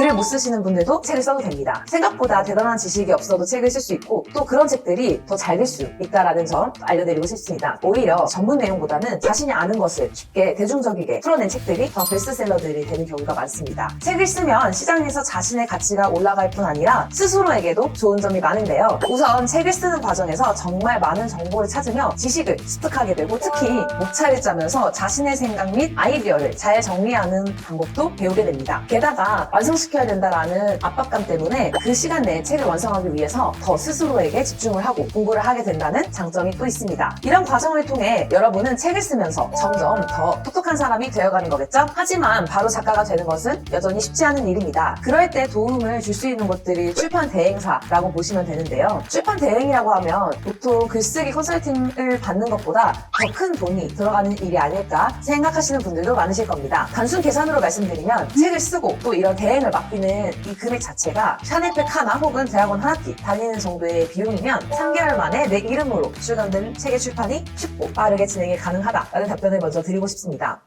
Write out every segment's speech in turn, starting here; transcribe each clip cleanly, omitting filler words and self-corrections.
글을 못 쓰시는 분들도 책을 써도 됩니다. 생각보다 대단한 지식이 없어도 책을 쓸 수 있고 또 그런 책들이 더 잘 될 수 있다는 점 알려드리고 싶습니다. 오히려 전문 내용보다는 자신이 아는 것을 쉽게 대중적이게 풀어낸 책들이 더 베스트셀러들이 되는 경우가 많습니다. 책을 쓰면 시장에서 자신의 가치가 올라갈 뿐 아니라 스스로에게도 좋은 점이 많은데요. 우선 책을 쓰는 과정에서 정말 많은 정보를 찾으며 지식을 습득하게 되고 특히 목차를 짜면서 자신의 생각 및 아이디어를 잘 정리하는 방법도 배우게 됩니다. 게다가 완성시켜야 된다라는 압박감 때문에 그 시간 내에 책을 완성하기 위해서 더 스스로에게 집중을 하고 공부를 하게 된다는 장점이 또 있습니다. 이런 과정을 통해 여러분은 책을 쓰면서 점점 더 똑똑한 사람이 되어가는 거겠죠? 하지만 바로 작가가 되는 것은 여전히 쉽지 않은 일입니다. 그럴 때 도움을 줄 수 있는 것들이 출판 대행사라고 보시면 되는데요. 출판 대행이라고 하면 보통 글쓰기 컨설팅을 받는 것보다 더 큰 돈이 들어가는 일이 아닐까 생각하시는 분들도 많으실 겁니다. 단순 계산으로 말씀드리면 책을 쓰고 또 이런 대행을 맡기는 이 금액 자체가 샤넬백 하나 혹은 대학원 한 학기 다니는 정도의 비용이면 3개월 만에 내 이름으로 출간된 책의 출판이 쉽고 빠르게 진행이 가능하다라는 답변을 먼저 드리고 싶습니다.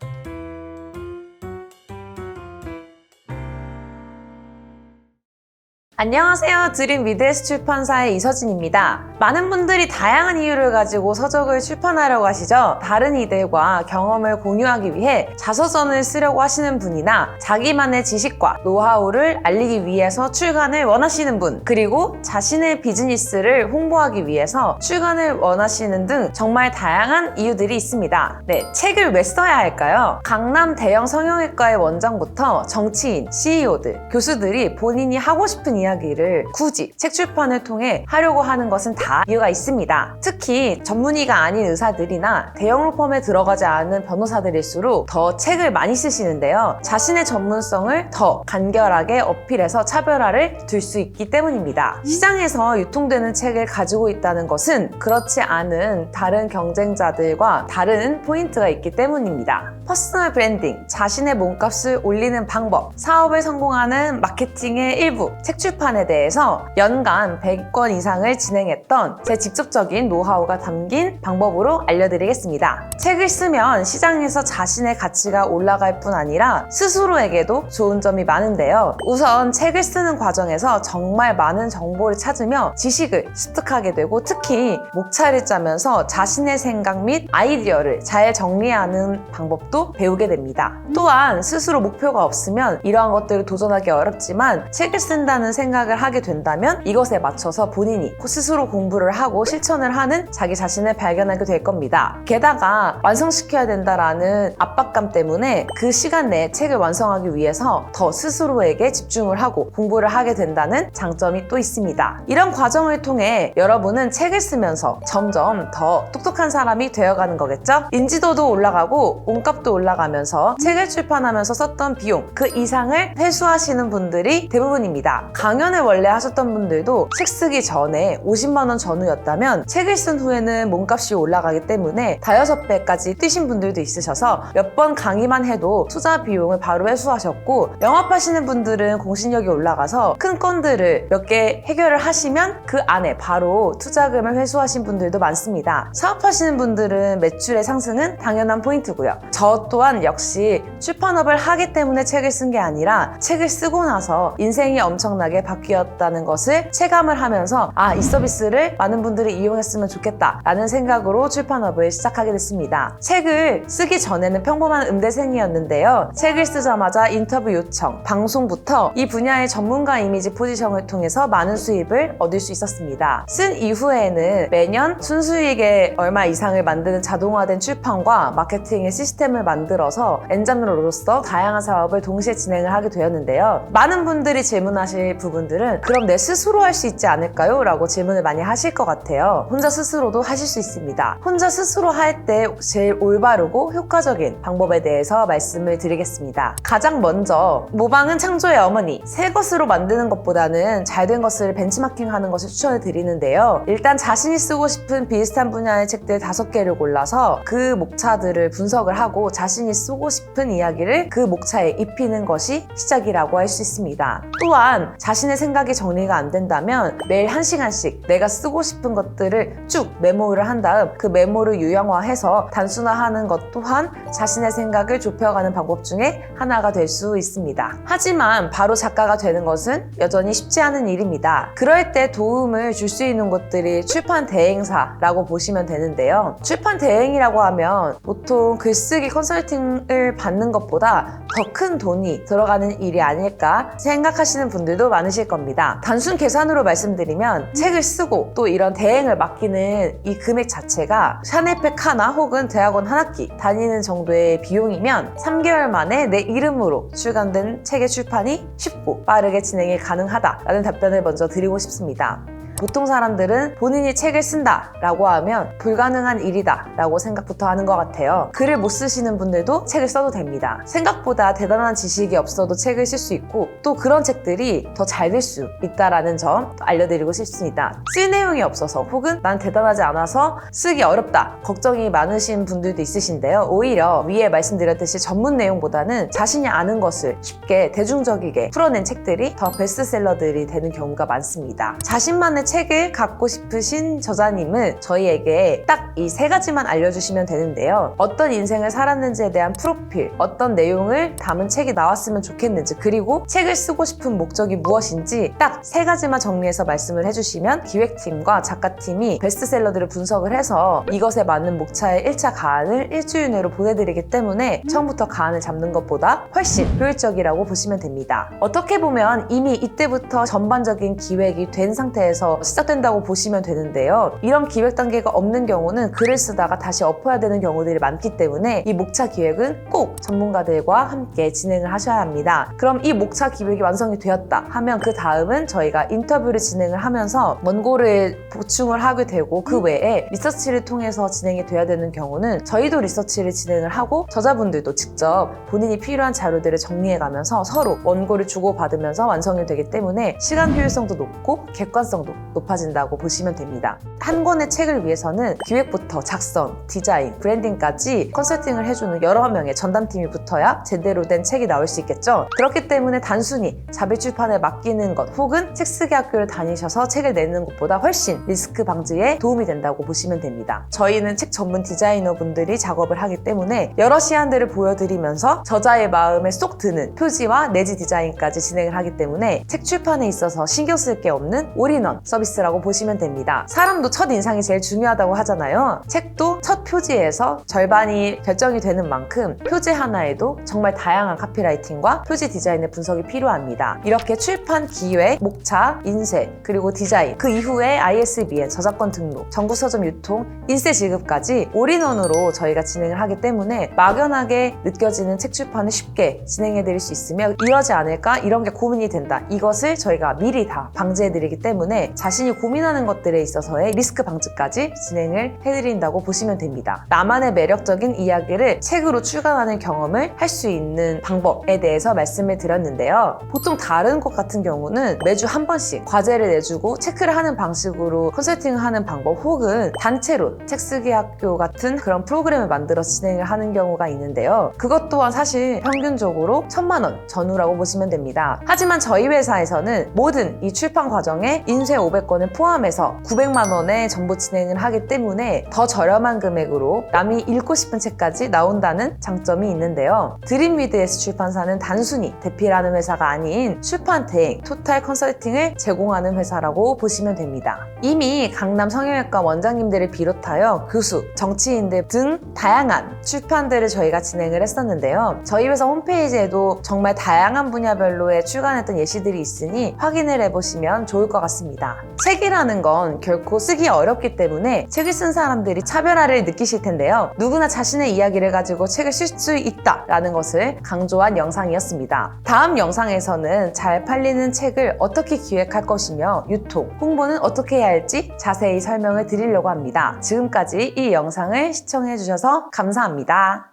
안녕하세요. 드림 미드에스 출판사의 이서진입니다. 많은 분들이 다양한 이유를 가지고 서적을 출판하려고 하시죠. 다른 이들과 경험을 공유하기 위해 자서전을 쓰려고 하시는 분이나 자기만의 지식과 노하우를 알리기 위해서 출간을 원하시는 분, 그리고 자신의 비즈니스를 홍보하기 위해서 출간을 원하시는 등 정말 다양한 이유들이 있습니다. 네, 책을 왜 써야 할까요? 강남 대형 성형외과의 원장부터 정치인, CEO들, 교수들이 본인이 하고 싶은 이야기를 굳이 책 출판을 통해 하려고 하는 것은 다 이유가 있습니다. 특히 전문의가 아닌 의사들이나 대형 로펌에 들어가지 않은 변호사들일수록 더 책을 많이 쓰시는데요. 자신의 전문성을 더 간결하게 어필해서 차별화를 둘 수 있기 때문입니다. 시장에서 유통되는 책을 가지고 있다는 것은 그렇지 않은 다른 경쟁자들과 다른 포인트가 있기 때문입니다. 퍼스널 브랜딩, 자신의 몸값을 올리는 방법, 사업을 성공하는 마케팅의 일부, 책 출판에 대해서 연간 100권 이상을 진행했던 제 직접적인 노하우가 담긴 방법으로 알려드리겠습니다. 책을 쓰면 시장에서 자신의 가치가 올라갈 뿐 아니라 스스로에게도 좋은 점이 많은데요. 우선 책을 쓰는 과정에서 정말 많은 정보를 찾으며 지식을 습득하게 되고 특히 목차를 짜면서 자신의 생각 및 아이디어를 잘 정리하는 방법도 배우게 됩니다. 또한 스스로 목표가 없으면 이러한 것들을 도전하기 어렵지만 책을 쓴다는 생각을 하게 된다면 이것에 맞춰서 본인이 스스로 공부를 하고 실천을 하는 자기 자신을 발견하게 될 겁니다. 게다가 완성시켜야 된다라는 압박감 때문에 그 시간 내에 책을 완성하기 위해서 더 스스로에게 집중을 하고 공부를 하게 된다는 장점이 또 있습니다. 이런 과정을 통해 여러분은 책을 쓰면서 점점 더 똑똑한 사람이 되어가는 거겠죠? 인지도도 올라가고 몸값도 올라가면서 책을 출판하면서 썼던 비용 그 이상을 회수하시는 분들이 대부분입니다. 강연을 원래 하셨던 분들도 책 쓰기 전에 50만 원 전후였다면 책을 쓴 후에는 몸값이 올라가기 때문에 5배까지 뛰신 분들도 있으셔서 몇 번 강의만 해도 투자 비용을 바로 회수하셨고 영업하시는 분들은 공신력이 올라가서 큰 건들을 몇 개 해결을 하시면 그 안에 바로 투자금을 회수하신 분들도 많습니다. 사업하시는 분들은 매출의 상승은 당연한 포인트고요. 저 또한 역시 출판업을 하기 때문에 책을 쓴 게 아니라 책을 쓰고 나서 인생이 엄청나게 바뀌었다는 것을 체감을 하면서 이 서비스를 많은 분들이 이용했으면 좋겠다 라는 생각으로 출판업을 시작하게 됐습니다. 책을 쓰기 전에는 평범한 음대생이었는데요. 책을 쓰자마자 인터뷰 요청, 방송부터 이 분야의 전문가 이미지 포지션을 통해서 많은 수입을 얻을 수 있었습니다. 쓴 이후에는 매년 순수익의 얼마 이상을 만드는 자동화된 출판과 마케팅의 시스템을 만들어서 엔잡러로서 다양한 사업을 동시에 진행을 하게 되었는데요. 많은 분들이 질문하실 부분들은 그럼 내 스스로 할 수 있지 않을까요? 라고 질문을 많이 하실 것 같아요. 혼자 스스로도 하실 수 있습니다. 혼자 스스로 할 때 제일 올바르고 효과적인 방법에 대해서 말씀을 드리겠습니다. 가장 먼저 모방은 창조의 어머니, 새 것으로 만드는 것보다는 잘된 것을 벤치마킹하는 것을 추천을 드리는데요. 일단 자신이 쓰고 싶은 비슷한 분야의 책들 5개를 골라서 그 목차들을 분석을 하고 자신이 쓰고 싶은 싶은 이야기를 그 목차에 입히는 것이 시작이라고 할 수 있습니다. 또한 자신의 자신의 생각이 정리가 안 된다면 매일 1시간씩 내가 쓰고 싶은 것들을 쭉 메모를 한 다음 그 메모를 유형화해서 단순화하는 것 또한 자신의 생각을 좁혀가는 방법 중에 하나가 될 수 있습니다. 하지만 바로 작가가 되는 것은 여전히 쉽지 않은 일입니다. 그럴 때 도움을 줄 수 있는 것들이 출판 대행사라고 보시면 되는데요. 출판 대행이라고 하면 보통 글쓰기 컨설팅을 받는 것보다 더 큰 돈이 들어가는 일이 아닐까 생각하시는 분들도 많으실 겁니다. 단순 계산으로 말씀드리면 책을 쓰고 또 이런 대행을 맡기는 이 금액 자체가 샤넬백 하나 혹은 대학원 한 학기 다니는 정도의 비용이면 3개월 만에 내 이름으로 출간된 책의 출판이 쉽고 빠르게 진행이 가능하다라는 답변을 먼저 드리고 싶습니다. 보통 사람들은 본인이 책을 쓴다 라고 하면 불가능한 일이다 라고 생각부터 하는 것 같아요. 글을 못 쓰시는 분들도 책을 써도 됩니다. 생각보다 대단한 지식이 없어도 책을 쓸 수 있고 또 그런 책들이 더 잘 될 수 있다는 점 알려드리고 싶습니다. 쓸 내용이 없어서 혹은 난 대단하지 않아서 쓰기 어렵다 걱정이 많으신 분들도 있으신데요. 오히려 위에 말씀드렸듯이 전문 내용보다는 자신이 아는 것을 쉽게 대중적이게 풀어낸 책들이 더 베스트셀러들이 되는 경우가 많습니다. 자신만의 책을 갖고 싶으신 저자님은 저희에게 딱 이 3가지만 알려주시면 되는데요. 어떤 인생을 살았는지에 대한 프로필, 어떤 내용을 담은 책이 나왔으면 좋겠는지, 그리고 책을 쓰고 싶은 목적이 무엇인지 딱 3가지만 정리해서 말씀을 해주시면 기획팀과 작가팀이 베스트셀러들을 분석을 해서 이것에 맞는 목차의 1차 가안을 일주일 내로 보내드리기 때문에 처음부터 가안을 잡는 것보다 훨씬 효율적이라고 보시면 됩니다. 어떻게 보면 이미 이때부터 전반적인 기획이 된 상태에서 시작된다고 보시면 되는데요. 이런 기획 단계가 없는 경우는 글을 쓰다가 다시 엎어야 되는 경우들이 많기 때문에 이 목차 기획은 꼭 전문가들과 함께 진행을 하셔야 합니다. 그럼 이 목차 기획이 완성이 되었다 하면 그 다음은 저희가 인터뷰를 진행을 하면서 원고를 보충을 하게 되고 그 외에 리서치를 통해서 진행이 돼야 되는 경우는 저희도 리서치를 진행을 하고 저자분들도 직접 본인이 필요한 자료들을 정리해가면서 서로 원고를 주고받으면서 완성이 되기 때문에 시간 효율성도 높고 객관성도 높아진다고 보시면 됩니다. 한 권의 책을 위해서는 기획부터 작성, 디자인, 브랜딩까지 컨설팅을 해주는 여러 명의 전담팀이 붙어야 제대로 된 책이 나올 수 있겠죠. 그렇기 때문에 단순히 자비출판에 맡기는 것 혹은 책쓰기 학교를 다니셔서 책을 내는 것보다 훨씬 리스크 방지에 도움이 된다고 보시면 됩니다. 저희는 책 전문 디자이너 분들이 작업을 하기 때문에 여러 시안들을 보여드리면서 저자의 마음에 쏙 드는 표지와 내지 디자인까지 진행을 하기 때문에 책 출판에 있어서 신경 쓸 게 없는 올인원 서비스라고 보시면 됩니다. 사람도 첫 인상이 제일 중요하다고 하잖아요. 책도 첫 표지에서 절반이 결정이 되는 만큼 표지 하나에도 정말 다양한 카피라이팅과 표지 디자인의 분석이 필요합니다. 이렇게 출판 기획, 목차, 인쇄, 그리고 디자인, 그 이후에 ISBN, 저작권 등록, 전국 서점 유통, 인쇄 지급까지 올인원으로 저희가 진행을 하기 때문에 막연하게 느껴지는 책 출판을 쉽게 진행해 드릴 수 있으며 이러지 않을까? 이런 게 고민이 된다. 이것을 저희가 미리 다 방지해 드리기 때문에 자신이 고민하는 것들에 있어서의 리스크 방지까지 진행을 해드린다고 보시면 됩니다. 나만의 매력적인 이야기를 책으로 출간하는 경험을 할 수 있는 방법에 대해서 말씀을 드렸는데요. 보통 다른 것 같은 경우는 매주 한 번씩 과제를 내주고 체크를 하는 방식으로 컨설팅을 하는 방법 혹은 단체로 책쓰기 학교 같은 그런 프로그램을 만들어서 진행을 하는 경우가 있는데요. 그것 또한 사실 평균적으로 1,000만 원 전후라고 보시면 됩니다. 하지만 저희 회사에서는 모든 이 출판 과정에 인쇄 500권을 포함해서 900만 원에 전부 진행을 하기 때문에 더 저렴한 금액으로 남이 읽고 싶은 책까지 나온다는 장점이 있는데요. 드림위드S 출판사는 단순히 대필하는 회사가 아닌 출판 대행, 토탈 컨설팅을 제공하는 회사라고 보시면 됩니다. 이미 강남 성형외과 원장님들을 비롯하여 교수, 정치인들 등 다양한 출판들을 저희가 진행을 했었는데요. 저희 회사 홈페이지에도 정말 다양한 분야별로의 출간했던 예시들이 있으니 확인을 해보시면 좋을 것 같습니다. 책이라는 건 결코 쓰기 어렵기 때문에 책을 쓴 사람들이 차별화를 느끼실 텐데요. 누구나 자신의 이야기를 가지고 책을 쓸 수 있다라는 것을 강조한 영상이었습니다. 다음 영상에서는 잘 팔리는 책을 어떻게 기획할 것이며 유통, 홍보는 어떻게 해야 할지 자세히 설명을 드리려고 합니다. 지금까지 이 영상을 시청해 주셔서 감사합니다.